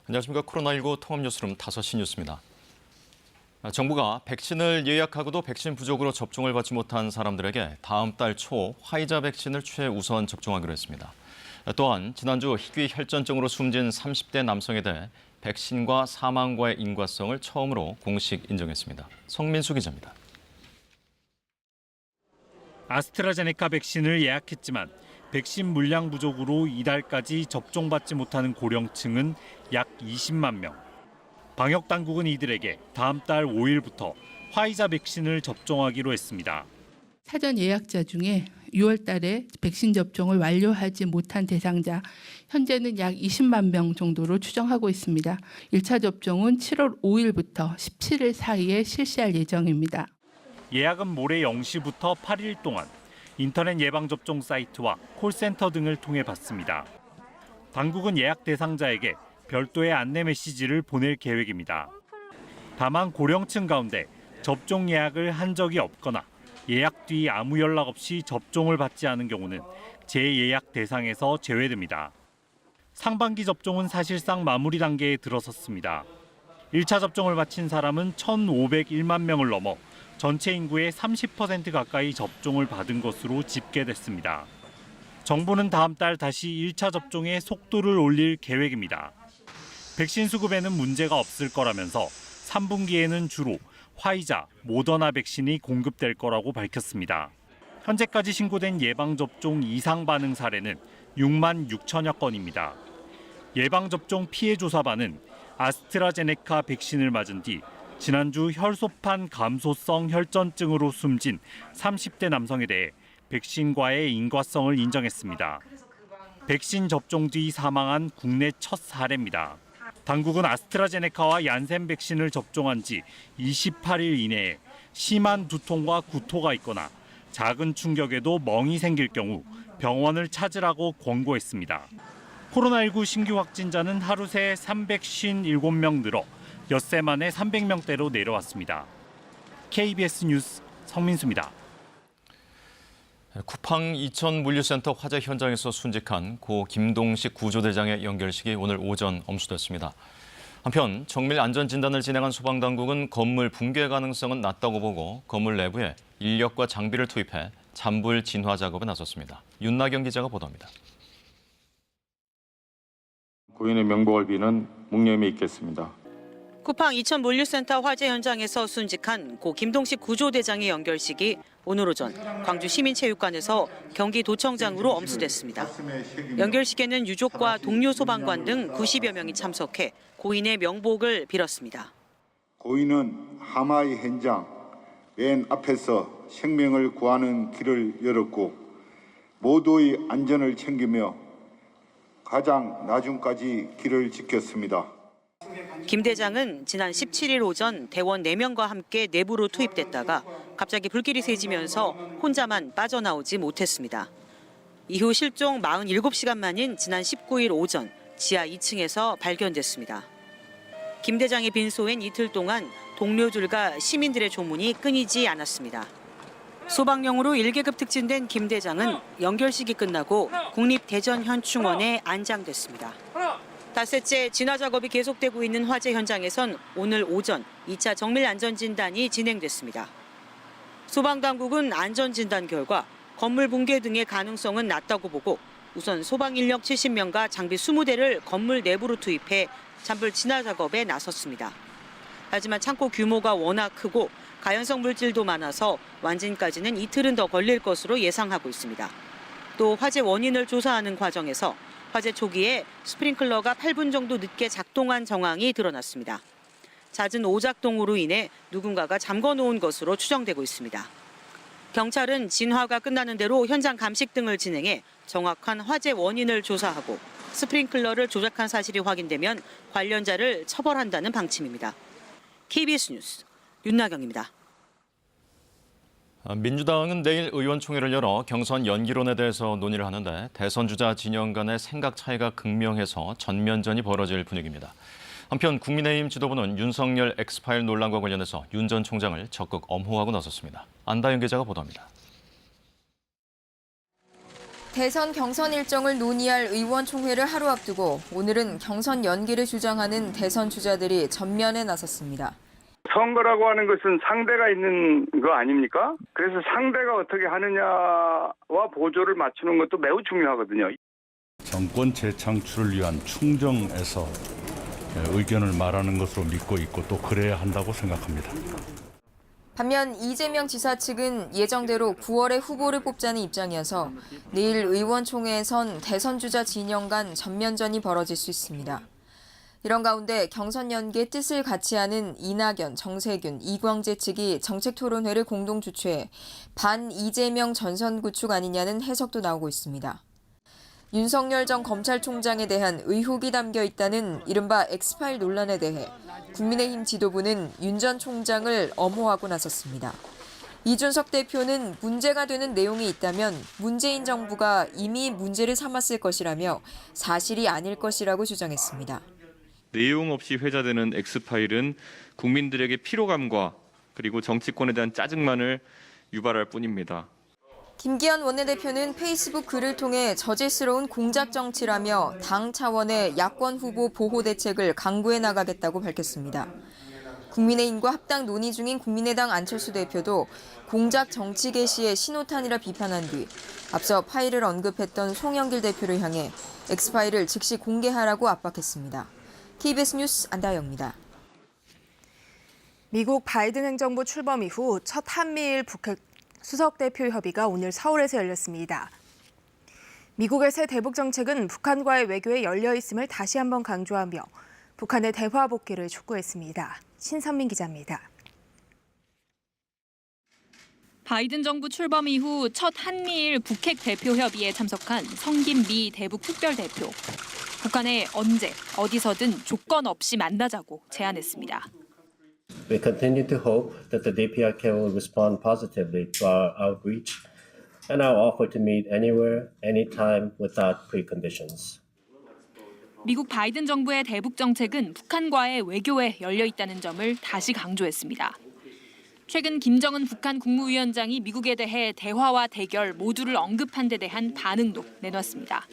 안녕하십니까. 코로나19 통합뉴스룸 5시 뉴스입니다. 정부가 백신을 예약하고도 백신 부족으로 접종을 받지 못한 사람들에게 다음 달 초 화이자 백신을 최우선 접종하기로 했습니다. 또한 지난주 희귀 혈전증으로 숨진 30대 남성에 대해 백신과 사망과의 인과성을 처음으로 공식 인정했습니다. 성민수 기자입니다. 아스트라제네카 백신을 예약했지만 백신 물량 부족으로 이달까지 접종받지 못하는 고령층은 약 20만 명. 방역 당국은 이들에게 다음 달 5일부터 화이자 백신을 접종하기로 했습니다. 사전 예약자 중에 6월 달에 백신 접종을 완료하지 못한 대상자, 현재는 약 20만 명 정도로 추정하고 있습니다. 1차 접종은 7월 5일부터 17일 사이에 실시할 예정입니다. 예약은 모레 0시부터 8일 동안 인터넷 예방접종 사이트와 콜센터 등을 통해 받습니다. 당국은 예약 대상자에게 별도의 안내 메시지를 보낼 계획입니다. 다만 고령층 가운데 접종 예약을 한 적이 없거나 예약 뒤 아무 연락 없이 접종을 받지 않은 경우는 재예약 대상에서 제외됩니다. 상반기 접종은 사실상 마무리 단계에 들어섰습니다. 1차 접종을 마친 사람은 1,501만 명을 넘어 전체 인구의 30% 가까이 접종을 받은 것으로 집계됐습니다. 정부는 다음 달 다시 1차 접종의 속도를 올릴 계획입니다. 백신 수급에는 문제가 없을 거라면서 3분기에는 주로 화이자, 모더나 백신이 공급될 거라고 밝혔습니다. 현재까지 신고된 예방접종 이상 반응 사례는 6만 6천여 건입니다. 예방접종 피해조사반은 아스트라제네카 백신을 맞은 뒤 지난주 혈소판 감소성 혈전증으로 숨진 30대 남성에 대해 백신과의 인과성을 인정했습니다. 백신 접종 뒤 사망한 국내 첫 사례입니다. 당국은 아스트라제네카와 얀센 백신을 접종한 지 28일 이내에 심한 두통과 구토가 있거나 작은 충격에도 멍이 생길 경우 병원을 찾으라고 권고했습니다. 코로나19 신규 확진자는 하루 새 357명 늘어 엿새 만에 300명대로 내려왔습니다. KBS 뉴스 성민수입니다. 쿠팡 이천물류센터 화재 현장에서 순직한 고 김동식 구조대장의 연결식이 오늘 오전 엄수됐습니다. 한편 정밀 안전진단을 진행한 소방당국은 건물 붕괴 가능성은 낮다고 보고 건물 내부에 인력과 장비를 투입해 잔불 진화 작업에 나섰습니다. 윤나경 기자가 보도합니다. 고인의 명복을 비는 묵념이 있겠습니다. 쿠팡 이천물류센터 화재 현장에서 순직한 고 김동식 구조대장의 연결식이 오늘 오전 광주시민체육관에서 경기도청장으로 엄수됐습니다. 연결식에는 유족과 동료 소방관 등 90여 명이 참석해 고인의 명복을 빌었습니다. 고인은 하마의 현장 맨 앞에서 생명을 구하는 길을 열었고 모두의 안전을 챙기며 가장 나중까지 길을 지켰습니다. 김 대장은 지난 17일 오전 대원 4명과 함께 내부로 투입됐다가 갑자기 불길이 새지면서 혼자만 빠져나오지 못했습니다. 이후 실종 47시간 만인 지난 19일 오전 지하 2층에서 발견됐습니다. 김 대장의 빈소엔 이틀 동안 동료들과 시민들의 조문이 끊이지 않았습니다. 소방령으로 1계급 특진된 김 대장은 연결식이 끝나고 국립대전현충원에 안장됐습니다. 닷새째 진화 작업이 계속되고 있는 화재 현장에선 오늘 오전 2차 정밀 안전진단이 진행됐습니다. 소방당국은 안전진단 결과 건물 붕괴 등의 가능성은 낮다고 보고 우선 소방 인력 70명과 장비 20대를 건물 내부로 투입해 잔불 진화 작업에 나섰습니다. 하지만 창고 규모가 워낙 크고 가연성 물질도 많아서 완진까지는 이틀은 더 걸릴 것으로 예상하고 있습니다. 또 화재 원인을 조사하는 과정에서 화재 초기에 스프링클러가 8분 정도 늦게 작동한 정황이 드러났습니다. 잦은 오작동으로 인해 누군가가 잠궈놓은 것으로 추정되고 있습니다. 경찰은 진화가 끝나는 대로 현장 감식 등을 진행해 정확한 화재 원인을 조사하고 스프링클러를 조작한 사실이 확인되면 관련자를 처벌한다는 방침입니다. KBS 뉴스 윤나경입니다. 민주당은 내일 의원총회를 열어 경선 연기론에 대해서 논의를 하는데 대선 주자 진영 간의 생각 차이가 극명해서 전면전이 벌어질 분위기입니다. 한편 국민의힘 지도부는 윤석열 엑스파일 논란과 관련해서 윤 전 총장을 적극 엄호하고 나섰습니다. 안다영 기자가 보도합니다. 대선 경선 일정을 논의할 의원총회를 하루 앞두고 오늘은 경선 연기를 주장하는 대선 주자들이 전면에 나섰습니다. 선거라고 하는 것은 상대가 있는 거 아닙니까? 그래서 상대가 어떻게 하느냐와 보조를 맞추는 것도 매우 중요하거든요. 정권 재창출을 위한 충정에서 의견을 말하는 것으로 믿고 있고 또 그래야 한다고 생각합니다. 반면 이재명 지사 측은 예정대로 9월에 후보를 뽑자는 입장이어서 내일 의원총회에선 대선 주자 진영 간 전면전이 벌어질 수 있습니다. 이런 가운데 경선 연기의 뜻을 같이 하는 이낙연, 정세균, 이광재 측이 정책토론회를 공동 주최해 반 이재명 전선 구축 아니냐는 해석도 나오고 있습니다. 윤석열 전 검찰총장에 대한 의혹이 담겨 있다는 이른바 엑스파일 논란에 대해 국민의힘 지도부는 윤 전 총장을 엄호하고 나섰습니다. 이준석 대표는 문제가 되는 내용이 있다면 문재인 정부가 이미 문제를 삼았을 것이라며 사실이 아닐 것이라고 주장했습니다. 내용 없이 회자되는 엑스파일은 국민들에게 피로감과 그리고 정치권에 대한 짜증만을 유발할 뿐입니다. 김기현 원내대표는 페이스북 글을 통해 저질스러운 공작 정치라며 당 차원의 야권 후보 보호 대책을 강구해 나가겠다고 밝혔습니다. 국민의힘과 합당 논의 중인 국민의당 안철수 대표도 공작 정치 개시의 신호탄이라 비판한 뒤 앞서 파일을 언급했던 송영길 대표를 향해 엑스파일을 즉시 공개하라고 압박했습니다. KBS 뉴스 안다영입니다. 미국 바이든 행정부 출범 이후 첫 한미일 북핵 수석대표 협의가 오늘 서울에서 열렸습니다. 미국의 새 대북 정책은 북한과의 외교에 열려 있음을 다시 한번 강조하며 북한의 대화 복귀를 촉구했습니다. 신선민 기자입니다. 바이든 정부 출범 이후 첫 한미일 북핵 대표 협의에 참석한 성김 미 대북 특별대표. 북한에 언제, 어디서든 조건 없이 만나자고 제안했습니다. We continue to hope that the DPRK will respond positively to our outreach and our offer to meet anywhere, anytime without preconditions. 미국 바이든 정부의 대북 정책은 북한과의 외교에 열려 있다는 점을 다시 강조했습니다. 최근 김정은 북한 국무위원장이 미국에 대해 대화와 대결 모두를 언급한 데 대한 반응도 내놨습니다.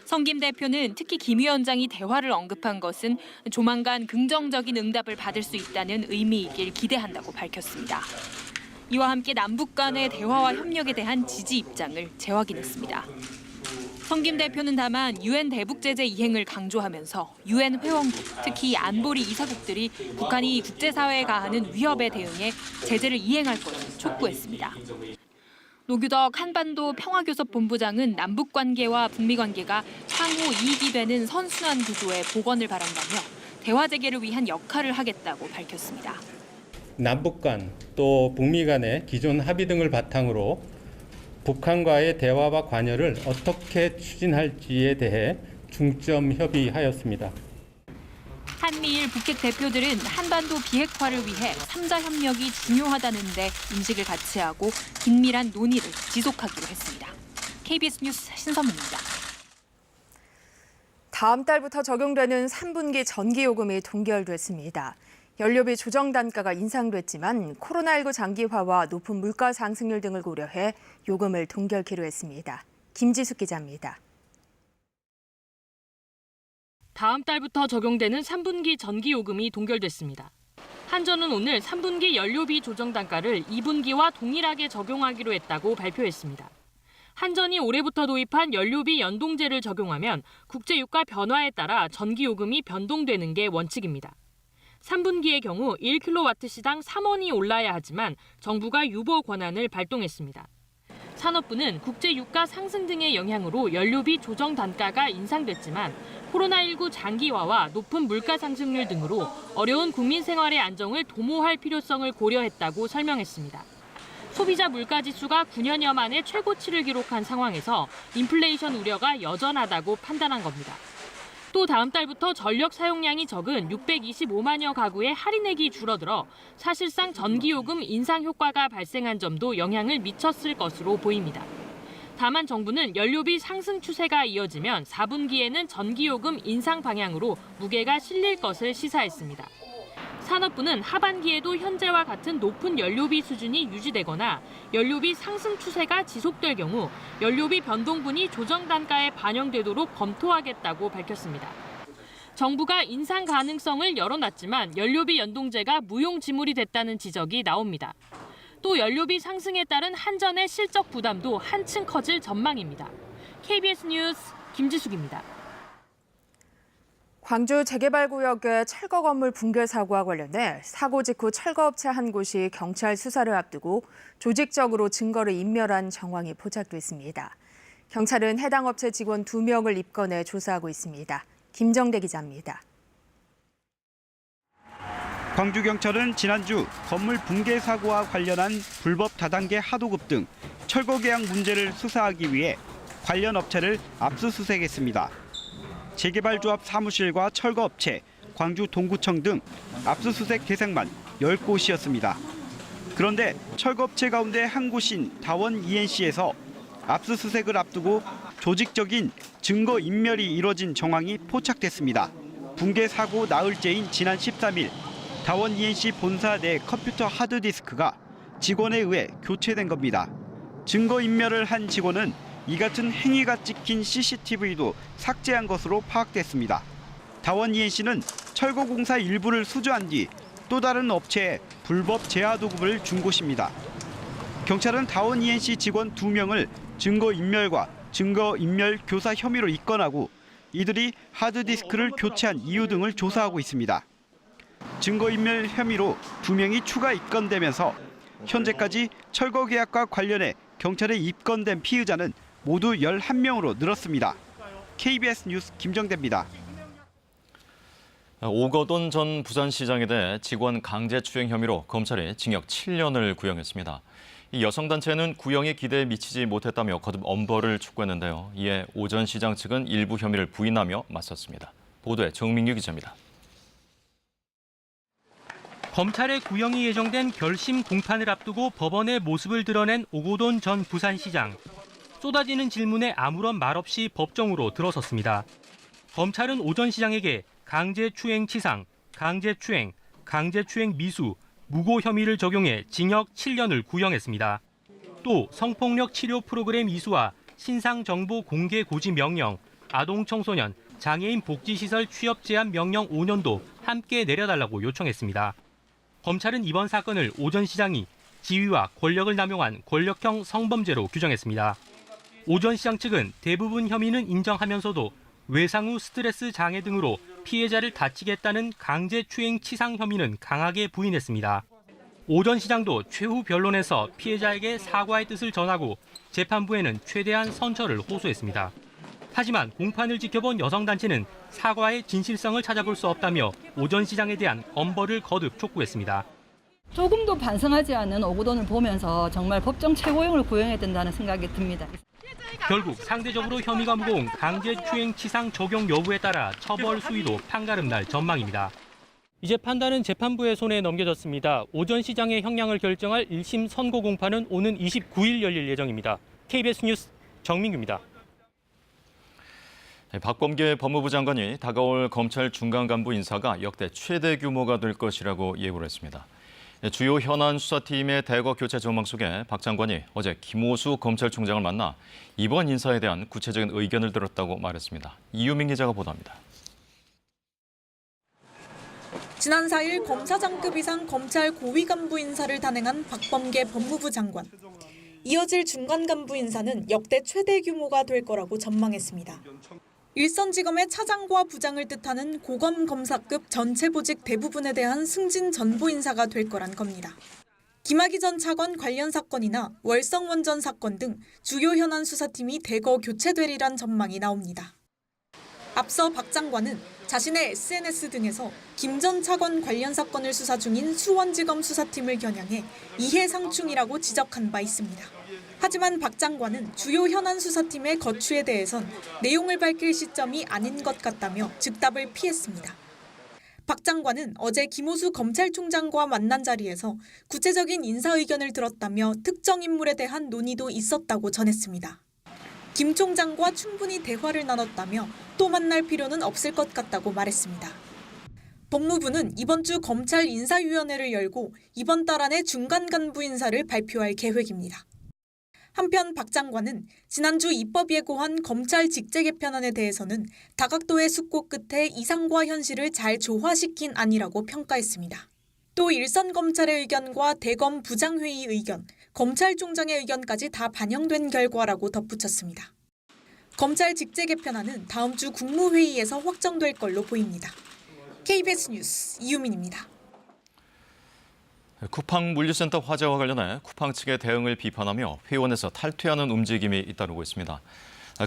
성김 대표는 특히 김 위원장이 대화를 언급한 것은 조만간 긍정적인 응답을 받을 수 있다는 의미이길 기대한다고 밝혔습니다. 이와 함께 남북 간의 대화와 협력에 대한 지지 입장을 재확인했습니다. 성김 대표는 다만 유엔 대북 제재 이행을 강조하면서 유엔 회원국, 특히 안보리 이사국들이 북한이 국제사회에 가하는 위협에 대응해 제재를 이행할 것을 촉구했습니다. 노규덕 한반도 평화교섭본부장은 남북 관계와 북미 관계가 상호 이익이 되는 선순환 구조의 복원을 바란다며 대화 재개를 위한 역할을 하겠다고 밝혔습니다. 남북 간 또 북미 간의 기존 합의 등을 바탕으로 북한과의 대화와 관여를 어떻게 추진할지에 대해 중점 협의하였습니다. 한미일 북핵 대표들은 한반도 비핵화를 위해 3자 협력이 중요하다는 데 인식을 같이 하고 긴밀한 논의를 지속하기로 했습니다. KBS 뉴스 신선문입니다. 다음 달부터 적용되는 3분기 전기요금이 동결됐습니다. 연료비 조정 단가가 인상됐지만 코로나19 장기화와 높은 물가 상승률 등을 고려해 요금을 동결키로 했습니다. 김지숙 기자입니다. 다음 달부터 적용되는 3분기 전기요금이 동결됐습니다. 한전은 오늘 3분기 연료비 조정 단가를 2분기와 동일하게 적용하기로 했다고 발표했습니다. 한전이 올해부터 도입한 연료비 연동제를 적용하면 국제유가 변화에 따라 전기요금이 변동되는 게 원칙입니다. 3분기의 경우 1kW시당 3원이 올라야 하지만 정부가 유보 권한을 발동했습니다. 산업부는 국제유가 상승 등의 영향으로 연료비 조정 단가가 인상됐지만 코로나19 장기화와 높은 물가 상승률 등으로 어려운 국민 생활의 안정을 도모할 필요성을 고려했다고 설명했습니다. 소비자 물가지수가 9년여 만에 최고치를 기록한 상황에서 인플레이션 우려가 여전하다고 판단한 겁니다. 또 다음 달부터 전력 사용량이 적은 625만여 가구의 할인액이 줄어들어 사실상 전기요금 인상 효과가 발생한 점도 영향을 미쳤을 것으로 보입니다. 다만 정부는 연료비 상승 추세가 이어지면 4분기에는 전기요금 인상 방향으로 무게가 실릴 것을 시사했습니다. 산업부는 하반기에도 현재와 같은 높은 연료비 수준이 유지되거나 연료비 상승 추세가 지속될 경우 연료비 변동분이 조정 단가에 반영되도록 검토하겠다고 밝혔습니다. 정부가 인상 가능성을 열어놨지만 연료비 연동제가 무용지물이 됐다는 지적이 나옵니다. 또 연료비 상승에 따른 한전의 실적 부담도 한층 커질 전망입니다. KBS 뉴스 김지숙입니다. 광주 재개발구역의 철거 건물 붕괴 사고와 관련해 사고 직후 철거업체 한 곳이 경찰 수사를 앞두고 조직적으로 증거를 인멸한 정황이 포착됐습니다. 경찰은 해당 업체 직원 2명을 입건해 조사하고 있습니다. 김정대 기자입니다. 광주경찰은 지난주 건물 붕괴 사고와 관련한 불법 다단계 하도급 등 철거 계약 문제를 수사하기 위해 관련 업체를 압수수색했습니다. 재개발조합 사무실과 철거업체, 광주 동구청 등 압수수색 대상만 10곳이었습니다. 그런데 철거업체 가운데 한 곳인 다원 ENC에서 압수수색을 앞두고 조직적인 증거 인멸이 이뤄진 정황이 포착됐습니다. 붕괴 사고 나흘째인 지난 13일 다원 ENC 본사 내 컴퓨터 하드디스크가 직원에 의해 교체된 겁니다. 증거 인멸을 한 직원은 이 같은 행위가 찍힌 CCTV도 삭제한 것으로 파악됐습니다. 다원 ENC는 철거공사 일부를 수주한 뒤 또 다른 업체에 불법 재하도급을 준 곳입니다. 경찰은 다원 ENC 직원 2명을 증거인멸과 증거인멸 교사 혐의로 입건하고 이들이 하드디스크를 교체한 이유 등을 조사하고 있습니다. 증거인멸 혐의로 2명이 추가 입건되면서 현재까지 철거 계약과 관련해 경찰에 입건된 피의자는 모두 11명으로 늘었습니다. KBS 뉴스 김정대입니다. 오거돈 전 부산시장에 대해 직원 강제추행 혐의로 검찰이 징역 7년을 구형했습니다. 이 여성단체는 구형의 기대에 미치지 못했다며 거듭 엄벌을 촉구했는데요. 이에 오 전 시장 측은 일부 혐의를 부인하며 맞섰습니다. 보도에 정민규 기자입니다. 검찰의 구형이 예정된 결심 공판을 앞두고 법원의 모습을 드러낸 오거돈 전 부산시장. 쏟아지는 질문에 아무런 말 없이 법정으로 들어섰습니다. 검찰은 오 전 시장에게 강제추행치상, 강제추행 미수, 무고 혐의를 적용해 징역 7년을 구형했습니다. 또 성폭력 치료 프로그램 이수와 신상정보 공개 고지 명령, 아동청소년, 장애인 복지시설 취업 제한 명령 5년도 함께 내려달라고 요청했습니다. 검찰은 이번 사건을 오 전 시장이 지위와 권력을 남용한 권력형 성범죄로 규정했습니다. 오 전 시장 측은 대부분 혐의는 인정하면서도 외상 후 스트레스 장애 등으로 피해자를 다치겠다는 강제추행 치상 혐의는 강하게 부인했습니다. 오 전 시장도 최후 변론에서 피해자에게 사과의 뜻을 전하고 재판부에는 최대한 선처를 호소했습니다. 하지만 공판을 지켜본 여성단체는 사과의 진실성을 찾아볼 수 없다며 오 전 시장에 대한 엄벌을 거듭 촉구했습니다. 조금도 반성하지 않는 오거돈을 보면서 정말 법정 최고형을 구형해야 된다는 생각이 듭니다. 결국 상대적으로 혐의가 무거운 강제추행치상 적용 여부에 따라 처벌 수위도 판가름 날 전망입니다. 이제 판단은 재판부의 손에 넘겨졌습니다. 오 전 시장의 형량을 결정할 1심 선고 공판은 오는 29일 열릴 예정입니다. KBS 뉴스 정민규입니다. 박범계 법무부 장관이 다가올 검찰 중간 간부 인사가 역대 최대 규모가 될 것이라고 예고를 했습니다. 주요 현안 수사팀의 대거 교체 전망 속에 박 장관이 어제 김호수 검찰총장을 만나 이번 인사에 대한 구체적인 의견을 들었다고 말했습니다. 이유민 기자가 보도합니다. 지난 4일 검사장급 이상 검찰 고위 간부 인사를 단행한 박범계 법무부 장관. 이어질 중간 간부 인사는 역대 최대 규모가 될 거라고 전망했습니다. 일선지검의 차장과 부장을 뜻하는 고검 검사급 전체 보직 대부분에 대한 승진 전보 인사가 될 거란 겁니다. 김학의 전 차관 관련 사건이나 월성원전 사건 등 주요 현안 수사팀이 대거 교체되리란 전망이 나옵니다. 앞서 박 장관은 자신의 SNS 등에서 김 전 차관 관련 사건을 수사 중인 수원지검 수사팀을 겨냥해 이해상충이라고 지적한 바 있습니다. 하지만 박 장관은 주요 현안 수사팀의 거취에 대해선 내용을 밝힐 시점이 아닌 것 같다며 즉답을 피했습니다. 박 장관은 어제 김호수 검찰총장과 만난 자리에서 구체적인 인사 의견을 들었다며 특정 인물에 대한 논의도 있었다고 전했습니다. 김 총장과 충분히 대화를 나눴다며 또 만날 필요는 없을 것 같다고 말했습니다. 법무부는 이번 주 검찰 인사위원회를 열고 이번 달 안에 중간 간부 인사를 발표할 계획입니다. 한편 박 장관은 지난주 입법 예고한 검찰 직제 개편안에 대해서는 다각도의 숙고 끝에 이상과 현실을 잘 조화시킨 안이라고 평가했습니다. 또 일선 검찰의 의견과 대검 부장회의 의견, 검찰총장의 의견까지 다 반영된 결과라고 덧붙였습니다. 검찰 직제 개편안은 다음 주 국무회의에서 확정될 걸로 보입니다. KBS 뉴스 이유민입니다. 쿠팡 물류센터 화재와 관련해 쿠팡 측의 대응을 비판하며 회원에서 탈퇴하는 움직임이 잇따르고 있습니다.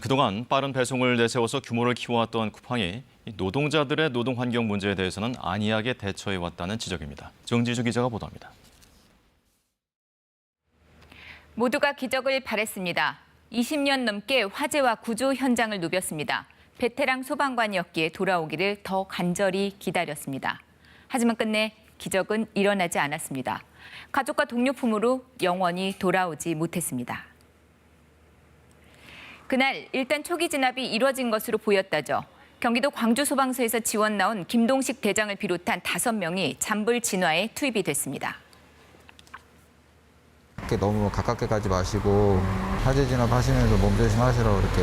그동안 빠른 배송을 내세워서 규모를 키워왔던 쿠팡이 노동자들의 노동 환경 문제에 대해서는 안이하게 대처해왔다는 지적입니다. 정지주 기자가 보도합니다. 모두가 기적을 바랬습니다. 20년 넘게 화재와 구조 현장을 누볐습니다. 베테랑 소방관이었기에 돌아오기를 더 간절히 기다렸습니다. 하지만 끝내 기적은 일어나지 않았습니다. 가족과 동료 품으로 영원히 돌아오지 못했습니다. 그날 일단 초기 진압이 이뤄진 것으로 보였다죠. 경기도 광주소방서에서 지원 나온 김동식 대장을 비롯한 5명이 잔불 진화에 투입이 됐습니다. 너무 가깝게 가지 마시고 화재 진압하시면서 몸 조심하시라고 이렇게.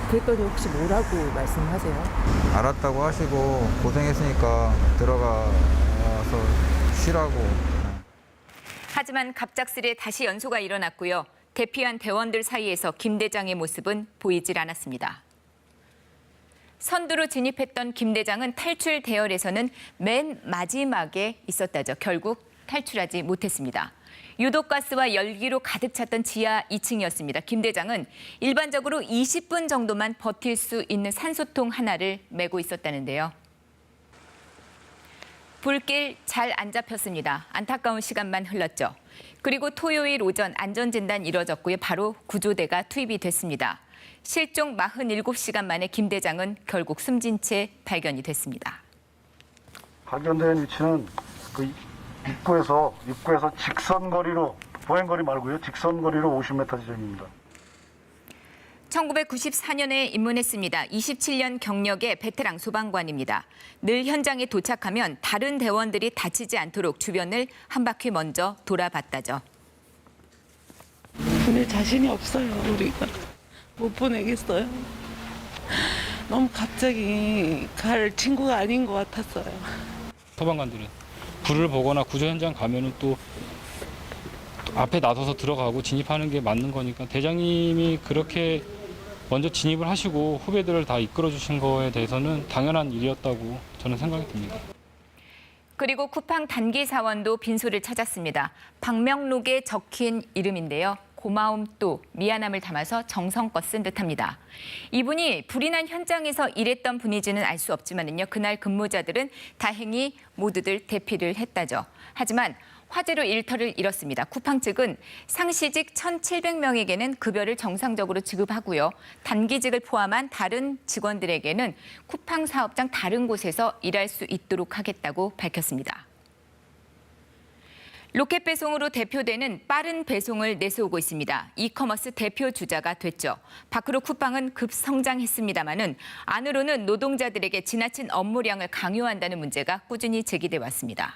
그랬더니 혹시 뭐라고 말씀하세요? 알았다고 하시고 고생했으니까 들어가서 쉬라고. 하지만 갑작스레 다시 연소가 일어났고요. 대피한 대원들 사이에서 김 대장의 모습은 보이질 않았습니다. 선두로 진입했던 김 대장은 탈출 대열에서는 맨 마지막에 있었다죠. 결국 탈출하지 못했습니다. 유독가스와 열기로 가득 찼던 지하 2층이었습니다. 김 대장은 일반적으로 20분 정도만 버틸 수 있는 산소통 하나를 메고 있었다는데요. 불길 잘 안 잡혔습니다. 안타까운 시간만 흘렀죠. 그리고 토요일 오전 안전진단 이뤄졌고요. 바로 구조대가 투입이 됐습니다. 실종 47시간 만에 김 대장은 결국 숨진 채 발견이 됐습니다. 발견된 위치는 그 입구에서 직선거리로, 보행거리 말고요. 직선거리로 50m 지점입니다. 1994년에 입문했습니다. 27년 경력의 베테랑 소방관입니다. 늘 현장에 도착하면 다른 대원들이 다치지 않도록 주변을 한 바퀴 먼저 돌아봤다죠. 보낼 자신이 없어요. 우리가 못 보내겠어요. 너무 갑자기 갈 친구가 아닌 것 같았어요. 소방관들은 불을 보거나 구조 현장 가면은 또 앞에 나서서 들어가고 진입하는 게 맞는 거니까 대장님이 그렇게 먼저 진입을 하시고 후배들을 다 이끌어 주신 거에 대해서는 당연한 일이었다고 저는 생각이 듭니다. 그리고 쿠팡 단기 사원도 빈소를 찾았습니다. 방명록에 적힌 이름인데요. 고마움 또 미안함을 담아서 정성껏 쓴 듯합니다. 이분이 불이 난 현장에서 일했던 분인지는 알 수 없지만요. 그날 근무자들은 다행히 모두들 대피를 했다죠. 하지만 화재로 일터를 잃었습니다. 쿠팡 측은 상시직 1,700명에게는 급여를 정상적으로 지급하고요. 단기직을 포함한 다른 직원들에게는 쿠팡 사업장 다른 곳에서 일할 수 있도록 하겠다고 밝혔습니다. 로켓 배송으로 대표되는 빠른 배송을 내세우고 있습니다. 이커머스 대표 주자가 됐죠. 밖으로 쿠팡은 급성장했습니다마는 안으로는 노동자들에게 지나친 업무량을 강요한다는 문제가 꾸준히 제기돼 왔습니다.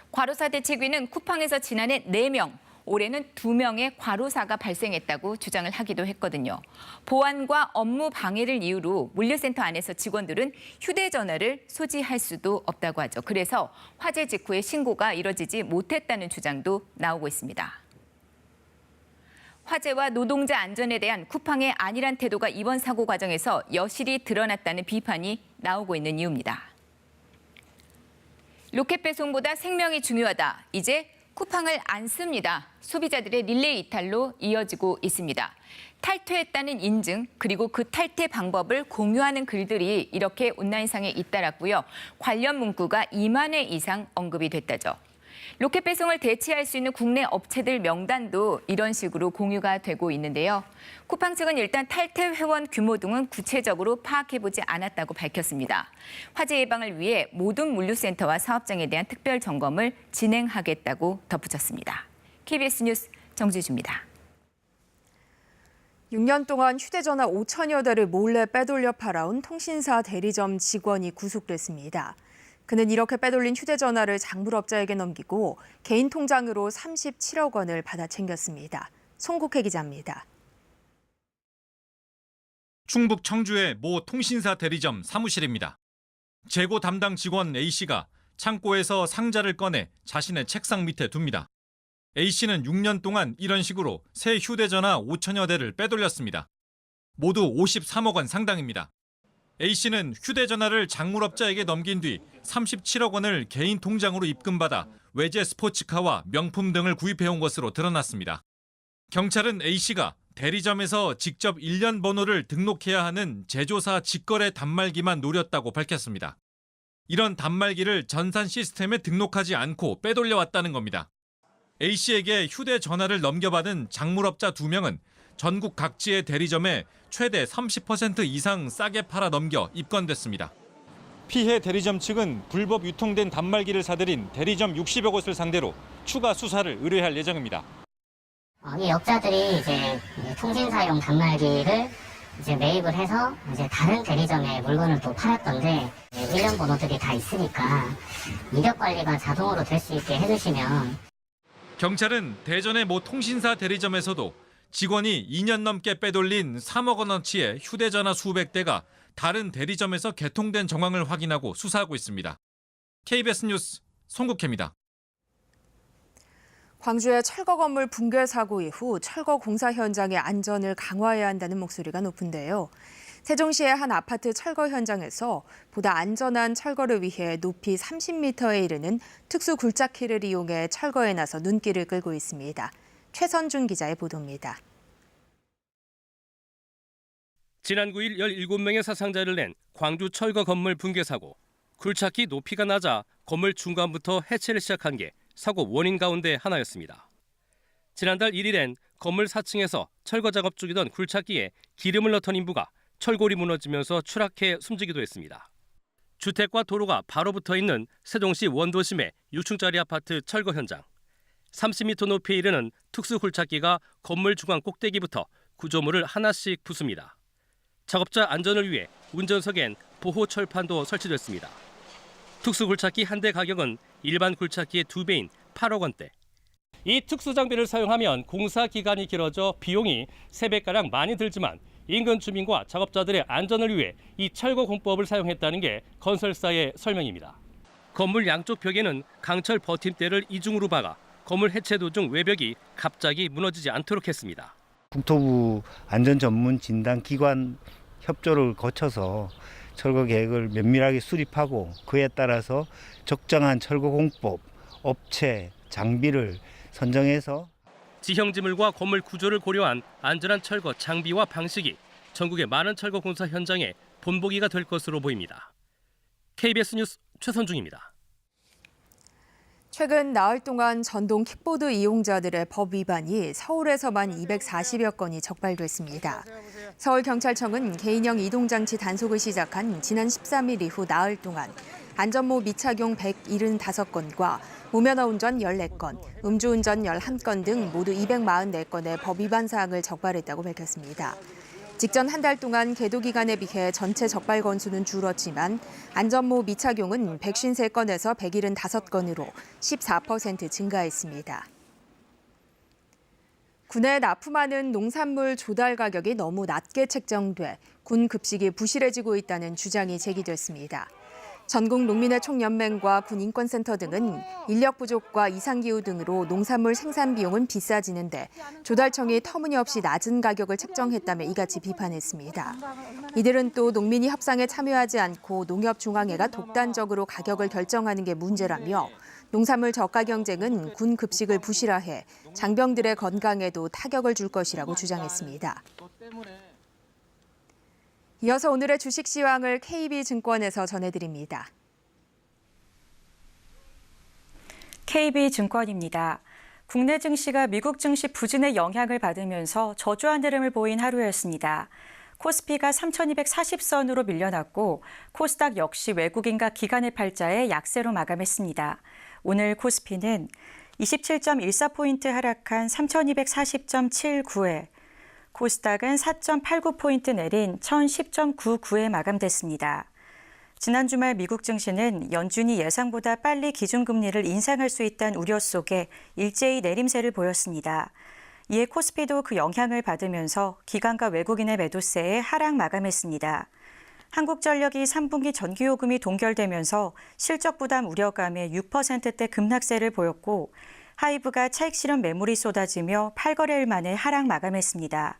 과로사 대책위는 쿠팡에서 지난해 4명, 올해는 2명의 과로사가 발생했다고 주장을 하기도 했거든요. 보안과 업무 방해를 이유로 물류센터 안에서 직원들은 휴대전화를 소지할 수도 없다고 하죠. 그래서 화재 직후에 신고가 이뤄지지 못했다는 주장도 나오고 있습니다. 화재와 노동자 안전에 대한 쿠팡의 안일한 태도가 이번 사고 과정에서 여실히 드러났다는 비판이 나오고 있는 이유입니다. 로켓 배송보다 생명이 중요하다. 이제 쿠팡을 안 씁니다. 소비자들의 릴레이 이탈로 이어지고 있습니다. 탈퇴했다는 인증 그리고 그 탈퇴 방법을 공유하는 글들이 이렇게 온라인상에 잇따랐고요. 관련 문구가 2만 회 이상 언급이 됐다죠. 로켓 배송을 대체할 수 있는 국내 업체들 명단도 이런 식으로 공유가 되고 있는데요. 쿠팡 측은 일단 탈퇴 회원 규모 등은 구체적으로 파악해보지 않았다고 밝혔습니다. 화재 예방을 위해 모든 물류센터와 사업장에 대한 특별 점검을 진행하겠다고 덧붙였습니다. KBS 뉴스 정지주입니다. 6년 동안 휴대전화 5천여 대를 몰래 빼돌려 팔아온 통신사 대리점 직원이 구속됐습니다. 그는 이렇게 빼돌린 휴대전화를 작물업자에게 넘기고 개인 통장으로 37억 원을 받아 챙겼습니다. 송국혜 기자입니다. 충북 청주의 모 통신사 대리점 사무실입니다. 재고 담당 직원 A씨가 창고에서 상자를 꺼내 자신의 책상 밑에 둡니다. A씨는 6년 동안 이런 식으로 새 휴대전화 5천여 대를 빼돌렸습니다. 모두 53억 원 상당입니다. A씨는 휴대전화를 작물업자에게 넘긴 뒤 37억 원을 개인 통장으로 입금받아 외제 스포츠카와 명품 등을 구입해온 것으로 드러났습니다. 경찰은 A씨가 대리점에서 직접 일련 번호를 등록해야 하는 제조사 직거래 단말기만 노렸다고 밝혔습니다. 이런 단말기를 전산 시스템에 등록하지 않고 빼돌려왔다는 겁니다. A씨에게 휴대전화를 넘겨받은 작물업자 2명은 전국 각지의 대리점에 최대 30% 이상 싸게 팔아 넘겨 입건됐습니다. 피해 대리점 측은 불법 유통된 단말기를 사들인 대리점 60여 곳을 상대로 추가 수사를 의뢰할 예정입니다. 이 업자들이 이제 통신사용 단말기를 이제 매입을 해서 이제 다른 대리점에 물건을 또 팔았던데 일련 번호들이 다 있으니까 이력 관리가 자동으로 될 수 있게 해주시면. 경찰은 대전의 모 통신사 대리점에서도 직원이 2년 넘게 빼돌린 3억 원어치의 휴대전화 수백 대가 다른 대리점에서 개통된 정황을 확인하고 수사하고 있습니다. KBS 뉴스 송국혜입니다. 광주의 철거 건물 붕괴 사고 이후 철거 공사 현장의 안전을 강화해야 한다는 목소리가 높은데요. 세종시의 한 아파트 철거 현장에서 보다 안전한 철거를 위해 높이 30m에 이르는 특수 굴착기를 이용해 철거에 나서 눈길을 끌고 있습니다. 최선준 기자의 보도입니다. 지난 9일 17명의 사상자를 낸 광주 철거 건물 붕괴 사고. 굴착기 높이가 낮아 건물 중간부터 해체를 시작한 게 사고 원인 가운데 하나였습니다. 지난달 1일엔 건물 4층에서 철거 작업 중이던 굴착기에 기름을 넣던 인부가 철골이 무너지면서 추락해 숨지기도 했습니다. 주택과 도로가 바로 붙어 있는 세종시 원도심의 6층짜리 아파트 철거 현장. 30m 높이에 이르는 특수 굴착기가 건물 중앙 꼭대기부터 구조물을 하나씩 부숩니다. 작업자 안전을 위해 운전석엔 보호 철판도 설치됐습니다. 특수 굴착기 한 대 가격은 일반 굴착기의 2배인 8억 원대. 이 특수 장비를 사용하면 공사 기간이 길어져 비용이 3배가량 많이 들지만 인근 주민과 작업자들의 안전을 위해 이 철거 공법을 사용했다는 게 건설사의 설명입니다. 건물 양쪽 벽에는 강철 버팀대를 이중으로 박아 건물 해체 도중 외벽이 갑자기 무너지지 않도록 했습니다. 국토부 안전전문진단기관 협조를 거쳐서 철거 계획을 면밀하게 수립하고 그에 따라서 적정한 철거 공법, 업체, 장비를 선정해서 지형지물과 건물 구조를 고려한 안전한 철거 장비와 방식이 전국의 많은 철거 공사 현장에 본보기가 될 것으로 보입니다. KBS 뉴스 최선중입니다. 최근 나흘 동안 전동 킥보드 이용자들의 법 위반이 서울에서만 240여 건이 적발됐습니다. 서울경찰청은 개인형 이동장치 단속을 시작한 지난 13일 이후 나흘 동안 안전모 미착용 175건과 무면허 운전 14건, 음주운전 11건 등 모두 244건의 법 위반 사항을 적발했다고 밝혔습니다. 직전 한 달 동안 계도 기간에 비해 전체 적발 건수는 줄었지만 안전모 미착용은 153건에서 175건으로 14% 증가했습니다. 군에 납품하는 농산물 조달 가격이 너무 낮게 책정돼 군 급식이 부실해지고 있다는 주장이 제기됐습니다. 전국농민의 총연맹과 군인권센터 등은 인력 부족과 이상기후 등으로 농산물 생산 비용은 비싸지는데 조달청이 터무니없이 낮은 가격을 책정했다며 이같이 비판했습니다. 이들은 또 농민이 협상에 참여하지 않고 농협중앙회가 독단적으로 가격을 결정하는 게 문제라며 농산물 저가 경쟁은 군 급식을 부실화해 장병들의 건강에도 타격을 줄 것이라고 주장했습니다. 이어서 오늘의 주식 시황을 KB증권에서 전해드립니다. KB증권입니다. 국내 증시가 미국 증시 부진의 영향을 받으면서 저조한 흐름을 보인 하루였습니다. 코스피가 3,240선으로 밀려났고 코스닥 역시 외국인과 기관의 팔자에 약세로 마감했습니다. 오늘 코스피는 27.14포인트 하락한 3,240.79에 코스닥은 4.89포인트 내린 1,010.99에 마감됐습니다. 지난 주말 미국 증시는 연준이 예상보다 빨리 기준금리를 인상할 수 있다는 우려 속에 일제히 내림세를 보였습니다. 이에 코스피도 그 영향을 받으면서 기관과 외국인의 매도세에 하락 마감했습니다. 한국전력이 3분기 전기요금이 동결되면서 실적 부담 우려감에 6%대 급락세를 보였고 하이브가 차익 실현 매물이 쏟아지며 8거래일 만에 하락 마감했습니다.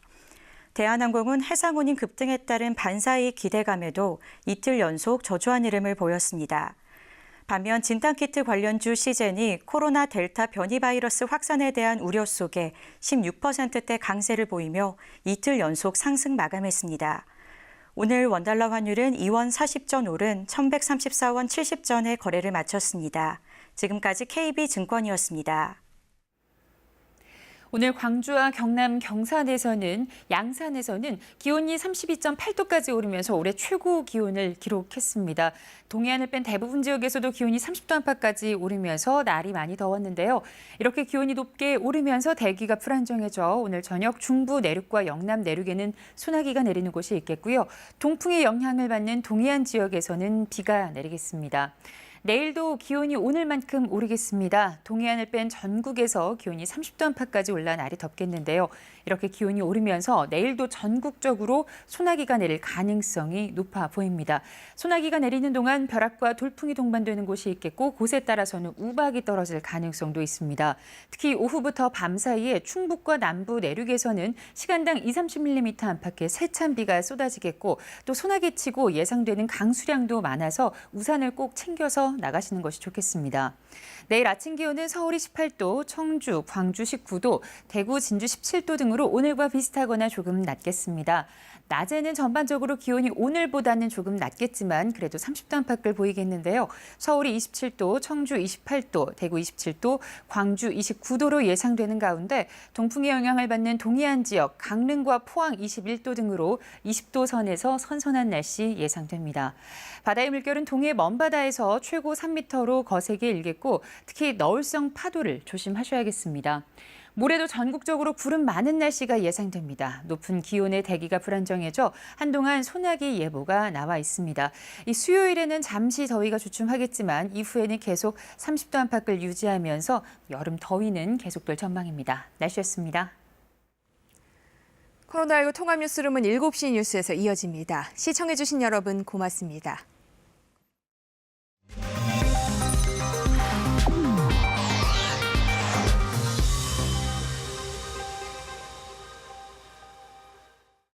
대한항공은 해상운임 급등에 따른 반사이익 기대감에도 이틀 연속 저조한 흐름을 보였습니다. 반면 진단키트 관련주 시젠이 코로나 델타 변이 바이러스 확산에 대한 우려 속에 16%대 강세를 보이며 이틀 연속 상승 마감했습니다. 오늘 원달러 환율은 2원 40전 오른 1134원 70전에 거래를 마쳤습니다. 지금까지 KB증권이었습니다. 오늘 광주와 경남 경산에서는 양산에서는 기온이 32.8도까지 오르면서 올해 최고 기온을 기록했습니다. 동해안을 뺀 대부분 지역에서도 기온이 30도 안팎까지 오르면서 날이 많이 더웠는데요. 이렇게 기온이 높게 오르면서 대기가 불안정해져 오늘 저녁 중부 내륙과 영남 내륙에는 소나기가 내리는 곳이 있겠고요. 동풍의 영향을 받는 동해안 지역에서는 비가 내리겠습니다. 내일도 기온이 오늘만큼 오르겠습니다. 동해안을 뺀 전국에서 기온이 30도 안팎까지 올라 날이 덥겠는데요. 이렇게 기온이 오르면서 내일도 전국적으로 소나기가 내릴 가능성이 높아 보입니다. 소나기가 내리는 동안 벼락과 돌풍이 동반되는 곳이 있겠고 곳에 따라서는 우박이 떨어질 가능성도 있습니다. 특히 오후부터 밤 사이에 충북과 남부 내륙에서는 시간당 20-30mm 안팎의 세찬 비가 쏟아지겠고 또 소나기 치고 예상되는 강수량도 많아서 우산을 꼭 챙겨서 나가시는 것이 좋겠습니다. 내일 아침 기온은 서울이 18도, 청주, 광주 19도, 대구, 진주 17도 등으로 오늘과 비슷하거나 조금 낮겠습니다. 낮에는 전반적으로 기온이 오늘보다는 조금 낮겠지만 그래도 30도 안팎을 보이겠는데요. 서울이 27도, 청주 28도, 대구 27도, 광주 29도로 예상되는 가운데 동풍의 영향을 받는 동해안 지역, 강릉과 포항 21도 등으로 20도 선에서 선선한 날씨 예상됩니다. 바다의 물결은 동해 먼바다에서 최고 3m로 거세게 일겠고 특히 너울성 파도를 조심하셔야겠습니다. 모레도 전국적으로 구름 많은 날씨가 예상됩니다. 높은 기온에 대기가 불안정해져 한동안 소나기 예보가 나와 있습니다. 이 수요일에는 잠시 더위가 주춤하겠지만 이후에는 계속 30도 안팎을 유지하면서 여름 더위는 계속될 전망입니다. 날씨였습니다. 코로나19 통합 뉴스룸은 7시 뉴스에서 이어집니다. 시청해주신 여러분 고맙습니다.